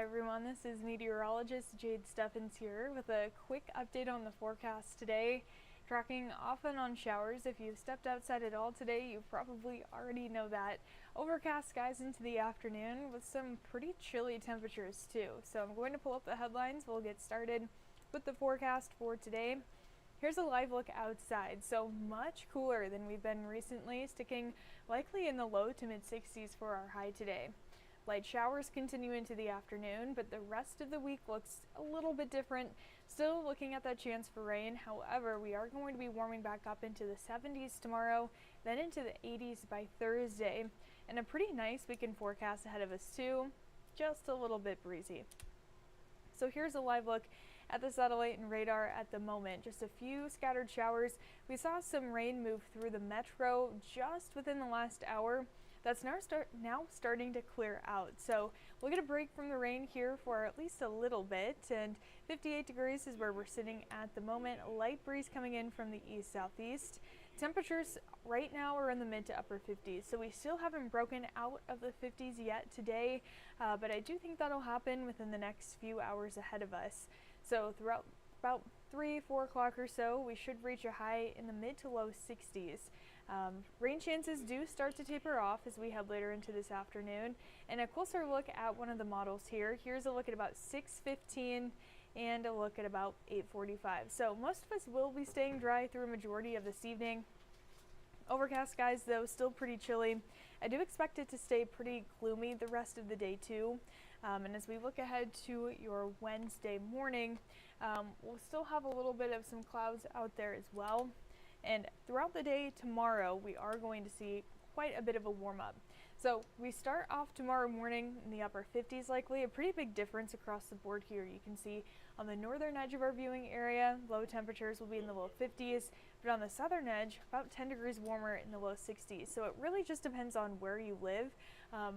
everyone, this is meteorologist Jade'S here with a quick update on the forecast today. Tracking off and on showers. If you've stepped outside at all today, you probably already know that. Overcast skies into the afternoon with some pretty chilly temperatures too. So I'm going to pull up the headlines. We'll get started with the forecast for today. Here's a live look outside, so much cooler than we've been recently, sticking likely in the low to mid 60s for our high today. Light showers continue into the afternoon, but the rest of the week looks a little bit different. Still looking at that chance for rain. However, we are going to be warming back up into the 70s tomorrow, then into the 80s by Thursday, and a pretty nice weekend forecast ahead of us too, just a little bit breezy. So here's a live look at the satellite and radar at the moment. Just a few scattered showers. We saw some rain move through the metro just within the last hour. That's now starting to clear out. So we'll get a break from the rain here for at least a little bit. And 58 degrees is where we're sitting at the moment. A light breeze coming in from the east-southeast. Temperatures right now are in the mid to upper 50s. So we still haven't broken out of the 50s yet today. But I do think that'll happen within the next few hours ahead of us. So throughout about 3-4 o'clock or so, we should reach a high in the mid to low 60s. Rain chances do start to taper off as we head later into this afternoon. And a closer look at one of the models here. Here's a look at about 6:15 and a look at about 8:45. So most of us will be staying dry through a majority of this evening. Overcast skies though, still pretty chilly. I do expect it to stay pretty gloomy the rest of the day too. And as we look ahead to your Wednesday morning, we'll still have a little bit of some clouds out there as well. And throughout the day tomorrow, we are going to see quite a bit of a warm up. So we start off tomorrow morning in the upper 50s likely, a pretty big difference across the board here. You can see on the northern edge of our viewing area, low temperatures will be in the low 50s, but on the southern edge, about 10 degrees warmer in the low 60s. So it really just depends on where you live.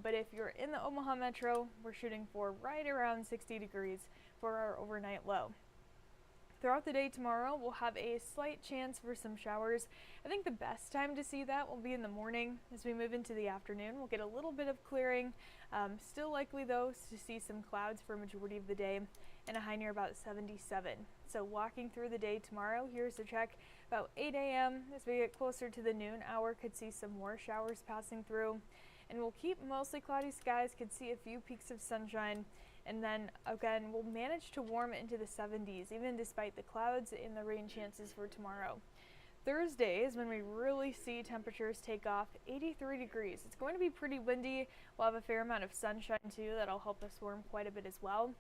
But if you're in the Omaha metro, we're shooting for right around 60 degrees for our overnight low. Throughout the day tomorrow, we'll have a slight chance for some showers. I think the best time to see that will be in the morning. As we move into the afternoon, we'll get a little bit of clearing. Still likely, though, to see some clouds for a majority of the day and a high near about 77. So walking through the day tomorrow, here's a check. About 8 a.m. as we get closer to the noon hour, could see some more showers passing through. And we'll keep mostly cloudy skies, could see a few peaks of sunshine. And then again, we'll manage to warm into the 70s, even despite the clouds and the rain chances for tomorrow. Thursday is when we really see temperatures take off, 83 degrees. It's going to be pretty windy. We'll have a fair amount of sunshine too. That'll help us warm quite a bit as well.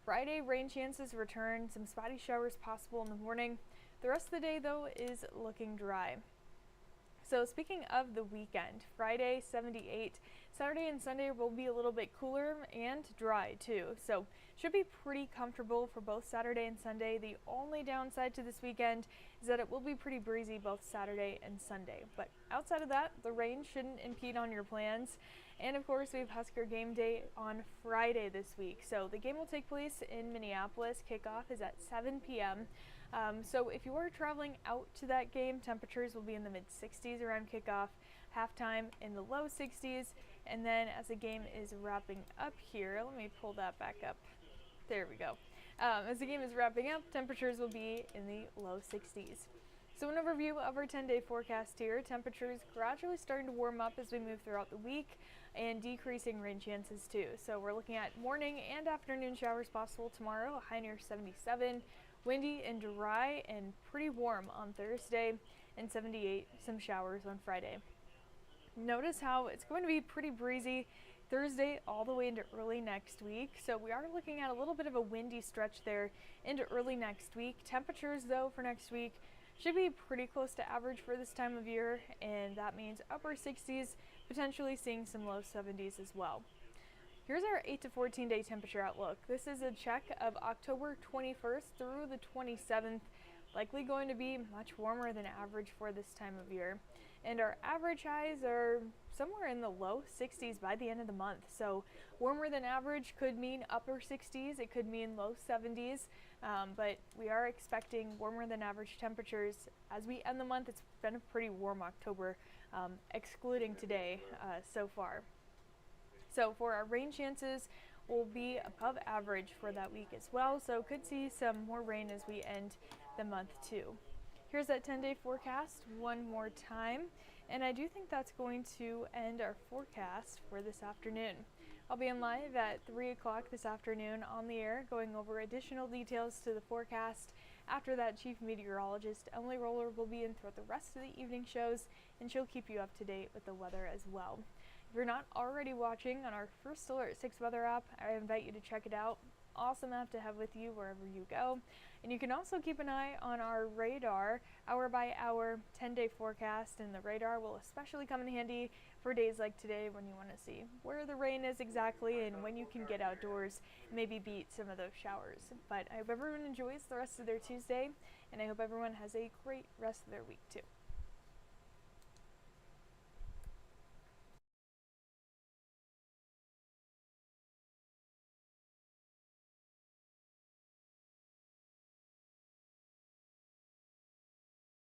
Friday, rain chances return, some spotty showers possible in the morning. The rest of the day though is looking dry. So speaking of the weekend, Friday 78, Saturday and Sunday will be a little bit cooler and dry too. So should be pretty comfortable for both Saturday and Sunday. The only downside to this weekend is that it will be pretty breezy both Saturday and Sunday. But outside of that, the rain shouldn't impede on your plans. And of course, we have Husker game day on Friday this week. So the game will take place in Minneapolis. Kickoff is at 7 p.m. So if you are traveling out to that game, temperatures will be in the mid 60s around kickoff, halftime in the low 60s, and then as the game is wrapping up here, let me pull that back up. There we go. As the game is wrapping up, temperatures will be in the low 60s. So an overview of our 10-day forecast here. Temperatures gradually starting to warm up as we move throughout the week and decreasing rain chances too. So we're looking at morning and afternoon showers possible tomorrow, a high near 77. Windy and dry and pretty warm on Thursday, and 78, some showers on Friday. Notice how it's going to be pretty breezy Thursday all the way into early next week. So we are looking at a little bit of a windy stretch there into early next week. Temperatures though for next week should be pretty close to average for this time of year, and that means upper 60s, potentially seeing some low 70s as well. Here's our 8 to 14 day temperature outlook. This is a check of October 21st through the 27th, likely going to be much warmer than average for this time of year. And our average highs are somewhere in the low 60s by the end of the month. So warmer than average could mean upper 60s, it could mean low 70s, but we are expecting warmer than average temperatures as we end the month. It's been a pretty warm October, excluding today so far. So for our rain chances, will be above average for that week as well, so could see some more rain as we end the month too. Here's that 10-day forecast one more time, and I do think that's going to end our forecast for this afternoon. I'll be in live at 3 o'clock this afternoon on the air, going over additional details to the forecast. After that, Chief Meteorologist Emily Roller will be in throughout the rest of the evening shows, and she'll keep you up to date with the weather as well. If you're not already watching on our First Alert 6 weather app, I invite you to check it out. Awesome app to have with you wherever you go. And you can also keep an eye on our radar, hour by hour, 10-day forecast, and the radar will especially come in handy for days like today when you want to see where the rain is exactly and when you can get outdoors and maybe beat some of those showers. But I hope everyone enjoys the rest of their Tuesday, and I hope everyone has a great rest of their week too.